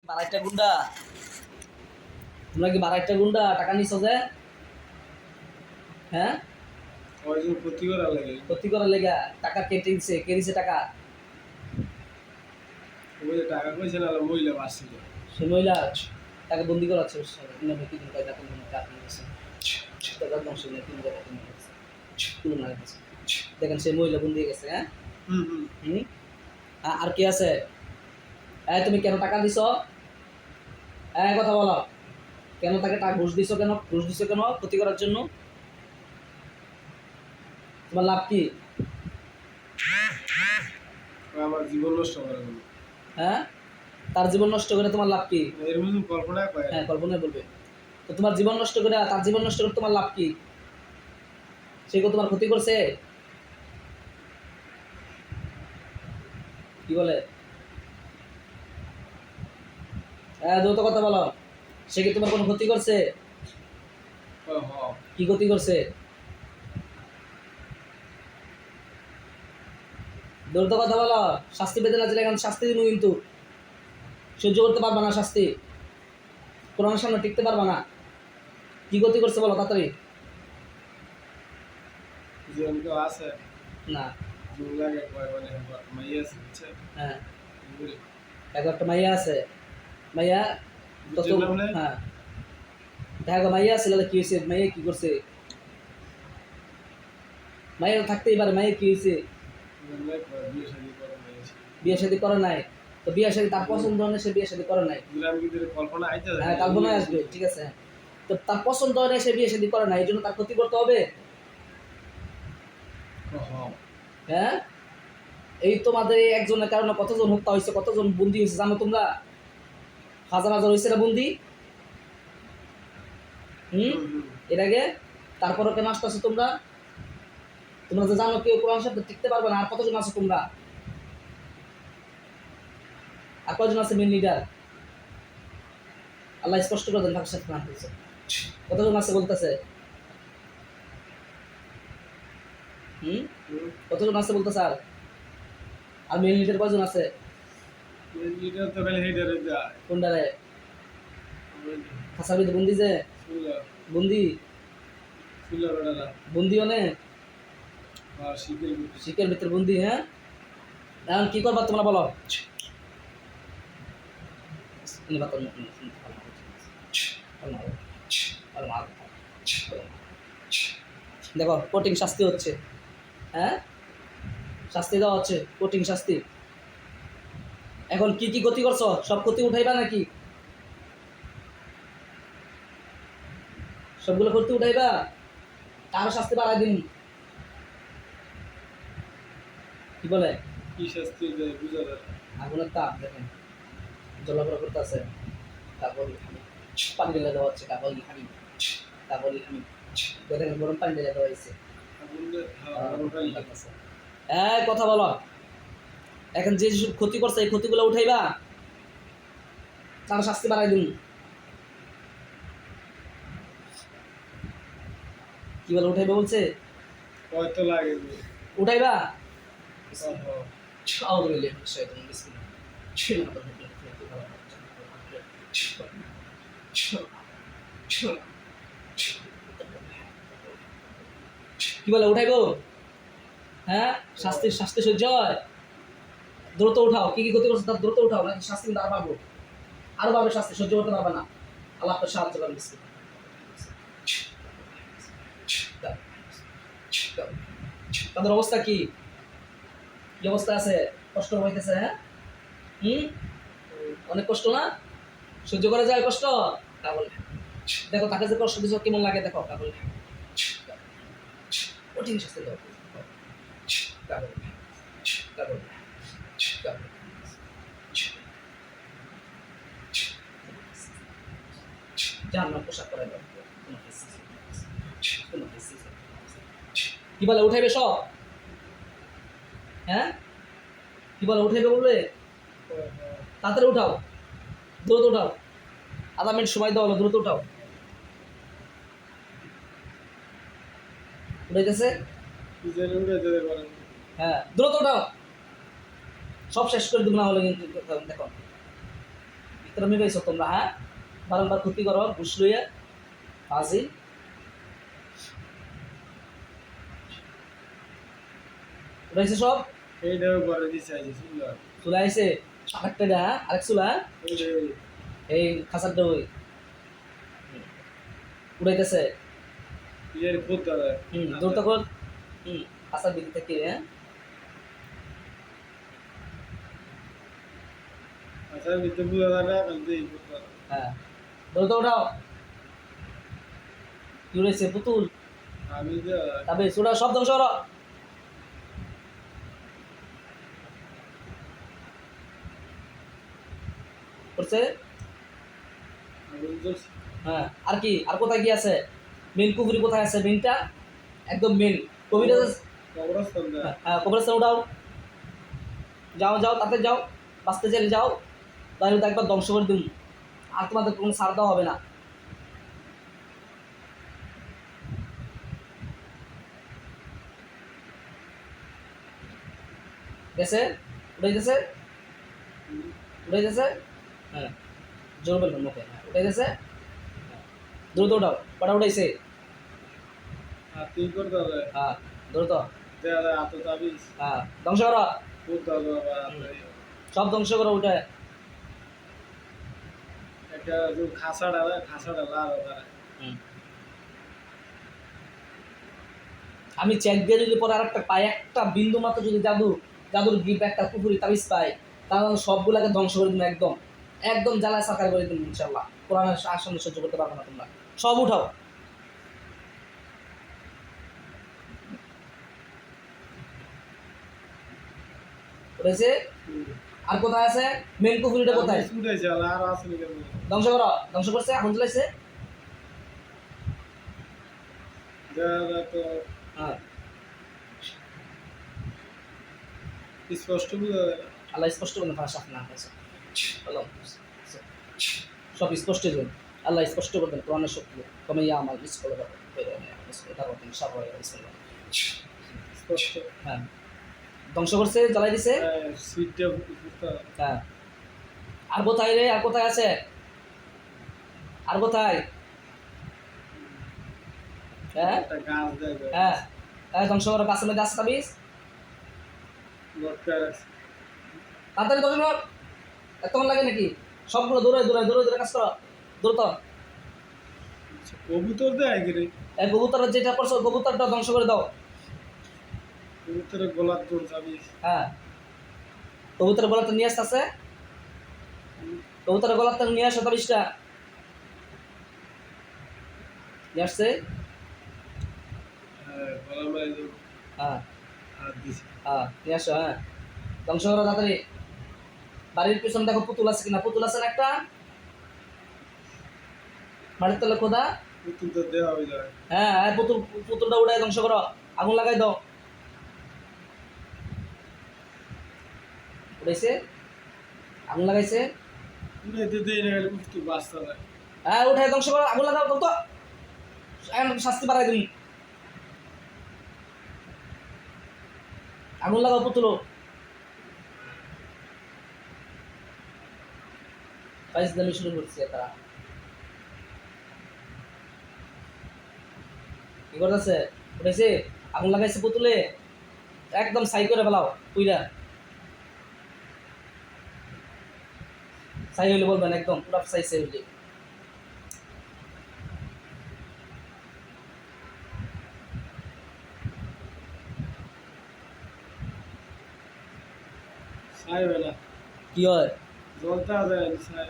বারাইটা গুন্ডা, তোমরা কি বারাইটা গুন্ডা টাকা নিছো যে? হ্যাঁ, ওইজন ক্ষতি করার লাগে। ক্ষতি করার লেগা টাকা কেটে দিছে, কে দিছে টাকা? ওই যে টাকা কইছে না মহিলা বাঁচছিল। সে মহিলা তাকে বন্দি করা হচ্ছে ইনামে কি দিন কায়দা কোনো টাকা নিয়েছে টাকা ধ্বংস নিয়ে 3 টাকা কিনে গেছে তুলে না গেছে। দেখেন সে মহিলা বন্দি হয়ে গেছে। হ্যাঁ, হুম। আর কি আছে? তুমি কেন টাকা দিছো? কথা বলো। কেন তাকে টাকা ঘুষ দিছো? কেন ঘুষ দিছো? কেন ক্ষতি করার জন্য? তোমার লাভ কি? আমার জীবন নষ্ট করে গেল। হ্যাঁ, তার জীবন নষ্ট করে তোমার লাভ কি? এর মধ্যে কল্পনা করে। হ্যাঁ, কল্পনায় বলবে। তো তোমার জীবন নষ্ট করে তার জীবন নষ্ট করে তোমার লাভ কি? সে কি তোমার ক্ষতি করছে? কি বলে? দ্রুত কথা বলো। সে কি তোমার কোনো ক্ষতি করছে? কি ক্ষতি করছে? দ্রুত কথা বলো। শাস্তি পেতে না চাইলে এখন শাস্তি দিব, কিন্তু সহ্য করতে পারবা না শাস্তি। কোরআনের সামনে টিকতে পারবা না। কি ক্ষতি করছে বলো তাড়াতাড়ি। জীবন তো আছে না। জীবন লাগে মানে মাইয়া আছে। হ্যাঁ, একটা মাইয়া আছে। মাইয়া তত হ্যাঁ, দেখা মাইয়া আছে, কি হয়েছে? মাইয়া কি করছে? মাইয়া থাকতেই পারে। মাইয়া কি হয়েছে? বিয়ে শাদী করে নাই। তো বিয়ে শাদী তার পছন্দ হয় না, সে বিয়ে শাদী করে নাই। কল্পনা আইতে হ্যাঁ, কল্পনায় আসবে, ঠিক আছে। তো তার পছন্দ হয় না, সে বিয়ে শাদী করে নাই, এই জন্য তার ক্ষতি করতে হবে। হ্যাঁ, এই তোমাদের এই একজনের কারণে কতজন হত্যা হয়েছে, কতজন বন্দি হয়েছে জানো তোমরা? হাজার হাজার হয়েছে না বন্দি? এর আগে। তারপরও কেন আসতেছো তোমরা? তোমরা যে জানো কেউ কোরআন শব্দ টিকতে পারবে না। আর কতজন আছো তোমরা? আর কতজন আছে মেন লিডার? আল্লাহ স্পষ্ট করে দেন ভাষা না হয়েছে। কতজন আছে বলতেছে? কতজন আছে বলতেছে? আর মেন লিডার কয়জন আছে? কোনটারে? খাসার ভিতরে বন্দি যে বন্দি বন্দি অনেক শিখের ভিতরে বন্দি। হ্যাঁ, এখন কি করবা তোমরা বলো? দেখো কঠিন শাস্তি হচ্ছে। হ্যাঁ, শাস্তি দেওয়া হচ্ছে, কঠিন শাস্তি। এখন কি কি ক্ষতি করছো? সব ক্ষতি উঠাইবা নাকি? সবগুলো ক্ষতি উঠাইবা? আরো শাস্তি বাড়াই দিন। কি বলে? কি শাস্তি দেয় বুঝা যায়? আগুনের তাপ দেখেন জলাপড়া করতে আছে। তারপর পানি ঢেলে দেওয়া হচ্ছে। দেখেন গরম পানি ঢেলে দেওয়া হয়েছে। কথা বলো। এখন যে যেসব ক্ষতি করছে এই ক্ষতিগুলো উঠাইবা, তার শাস্তি বাড়াই দিন। কি বলে উঠাইবা বলছে? কয়তো লাগে উঠাইবা? কি বলে উঠাইবো? হ্যাঁ, শাস্তি শাস্তি সহ্য হয়? দ্রুত উঠাও। কি কি ক্ষতি করছে তার দ্রুত উঠাও, নাকি শাস্তি কিন্তু আরো পাবো, আরো পাবে শাস্তি। সহ্য করতে পারবে না। আল্লাহ আপনার সাহায্য করেন। তাদের অবস্থা কি? কি অবস্থা আছে? কষ্ট হইতেছে? হ্যাঁ, অনেক কষ্ট না? সহ্য করা যায় কষ্ট? তা বলে দেখো তাকে যে কষ্ট দিচ্ছ কেমন লাগে দেখো। তা বলে কঠিন শাস্তি দাও। জাহান্নাম পোশাক করে দাও। কি বলে উঠাইবে সব? হ্যাঁ, কি বলে উঠাইবে বলবে? তাড়াতাড়ি উঠাও, দ্রুত উঠাও। আধা মিনিট সময় দেওয়া হলো, দ্রুত উঠাও। উঠাইতেছে? হ্যাঁ, দ্রুত উঠাও। সব শেষ করে দেবো, না হলে কিন্তু দেখো ইত্রামি পাইছো তোমরা, হ্যাঁ? বারংবার ক্ষতি করো ঘুষ লইয়া ফাজিল। উঠাইছে সব? এইটাও করে দিছে আইছে সুন্দর। চলে আইছে আরেকটা, হ্যাঁ? আরেক চুলা, হ্যাঁ? ওই এই খাঁচারটা ওই উড়াইতেছে। ইয়ের খুদ দাদা। দূর তখন খাঁচার দিক থেকে, হ্যাঁ? আচ্ছা ভিতরে বুঝা যাবে কালকে এই খুদ দাদা। হ্যাঁ, দৌড়তে ওঠাও। কি উড়াইছে? পুতুল। আমি যে তবে চুড়া সব ধ্বংস করো। করছে? আমি যে হ্যাঁ, আর কি? আর কোথায় কি আছে? মেন কুফুরি কোথায় আছে? মেনটা একদম মেন কবিরা। কবরস্থান দা। হ্যাঁ, কবরস্থান উঠাও। যাও যাও, তাতে যাও, বাঁচতে চাইলে যাও। তাহলে তো একবার ধ্বংস করে দিন, আর তোমাদের কোনো ছাড় দেওয়া হবে না। গেছে? উঠে গেছে? উঠে গেছে? হ্যাঁ, জোর বলবেন মুখে। হ্যাঁ, উঠে গেছে? দ্রুত উঠাও। কটা উঠাইছে? আর তুই কর দাদা। হ্যাঁ, দ্রুত। দাদা এত তাবিজ। হ্যাঁ, ধ্বংস করো। খুদ দাদা বা সব ধ্বংস করো উঠে। একটা যে খাসাড়া লাল দাদা। আমি চেক দিয়ে যদি পরে আর একটা পাই, একটা বিন্দু মাত্র যদি জাদুর গিফট একটা পুকুরি তাবিজ পাই, তাহলে আমি সবগুলাকে ধ্বংস করে দিন একদম। একদম জ্বালায় সাকার করে দিন ইনশাল্লাহ। কোরআনের আসনে সহ্য করতে পারবে না তোমরা। সব উঠাও। উঠেছে? আর কোথায় আছে? মেন পুকুরিটা কোথায়? শুনেছে আর আসলে কেন? ধ্বংস করো। ধ্বংস করছে? আগুন জ্বালাইছে? দাদা তো হ্যাঁ, স্পষ্ট বুঝা যায় না। আল্লাহ স্পষ্ট বলেন ভাষা না হয়েছে। সব স্পষ্ট দিন। আল্লাহ স্পষ্ট করবেন কোরআনের শক্তি কমে আমার স্কুলে স্পষ্ট। হ্যাঁ, ধ্বংস করছে, জ্বালাই দিছে। সিটটা ফুটা। হ্যাঁ, আর কোথায় রে? আর কোথায় আছে? আর কোথায়? হ্যাঁ একটা গাছ দেবে। হ্যাঁ, ধ্বংস করো। গাছের মধ্যে আছে তাবিজ। লটকায় রাখছে। তাড়াতাড়ি ধ্বংস কর। এতক্ষণ লাগে নাকি? সবগুলো দৌড়ে দৌড়ে দৌড়ে দৌড়ে কাজ করো। দ্রুত। কবুতর দেয় কি রে? কবুতরের যেটা করছো, কবুতরটা ধ্বংস করে দাও। কবুতরের গোলাপ তোর যাবি। হ্যাঁ, কবুতরের গলাটা নিয়ে আসতেছে। কবুতরের গলাটা নিয়ে আসো তাবিজটা। নিয়ে আসছে। গলা মারি হ্যাঁ হাত দিছে। হ্যাঁ, নিয়ে আসো। হ্যাঁ, ধ্বংস করো তাড়াতাড়ি। বাড়ির পিছনে দেখো পুতুল আছে কিনা? পুতুল আছে না একটা? বাড়ির তলে খোদা। পুতুল তো দেওয়া হয়ে যায়। হ্যাঁ হ্যাঁ, পুতুলটা উঠায় ধ্বংস করো। আগুন লাগাই দাও। উঠেছে? আগুন লাগাইছে? উড়াইতে দেয় না গেলে পুতুল বাঁচতে যায়। হ্যাঁ, উঠায় ধ্বংস করো। আগুন লাগাও তো। এখন শাস্তি বাড়াই তুমি। আগুন লাগাও পুতুলো। ফাইজ দামি শুরু করছে তারা। কি করতেছে? উঠেছে? আগুন লাগাইছে পুতুলে। একদম সাই করে ফেলাও পুইরা। সাই হইলে বলবেন একদম পুরা সাই সাই হইলে। ছাই বেলা কি হয়? জলতে যায় ছাই।